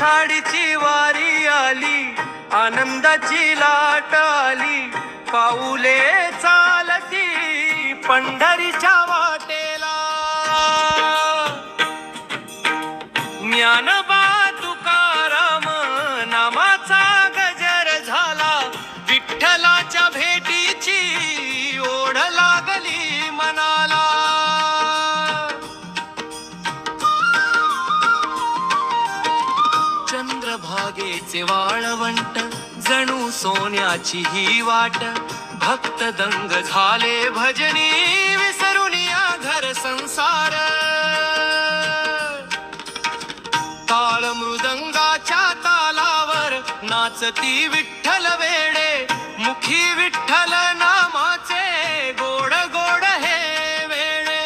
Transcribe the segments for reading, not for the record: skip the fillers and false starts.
आषाढीची वारी आली, आनंदाची लाट आली, पाऊले चालती पंढरीच्या वाटेला. ज्ञानोबा तुकाराम नामाचा गजर झाला, विठ्ठलाच्या भेटीची ओढ लागली मनाला. चंद्रभागेचे वाळवंट जणू सोन्याची ही वाट, भक्त दंग झाले भजनी विसरून या घर संसार. ताळ मृदंगाच्या तालावर नाचती विठ्ठल वेडे, मुखी विठ्ठल नामाचे गोड गोड हे वेडे.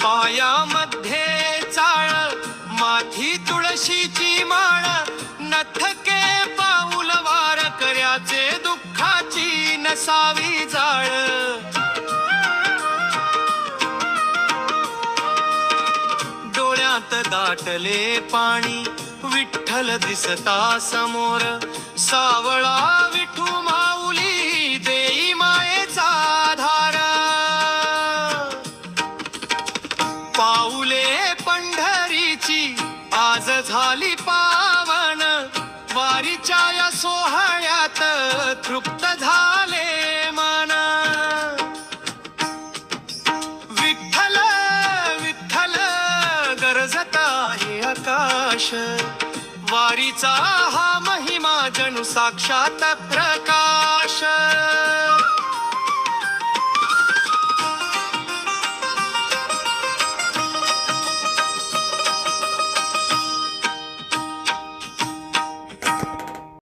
पायामध्ये चाळ, माथी तुळशीची माळ, नथके पाऊल वार कर्याचे दुःखाची नसावी जाळ. डोळ्यात दाटले पाणी, विठ्ठल दिसता समोर, सावळा विठू माऊली देई मायेचा धार. पाऊले पंढरीची आज झाली पावन, वारीच्या या सोहळ्यात तृप्त झाले मन. विठ्ठल विठ्ठल गरजत आहे आकाश, वारीचा हा महिमा जणू साक्षात प्रकाश.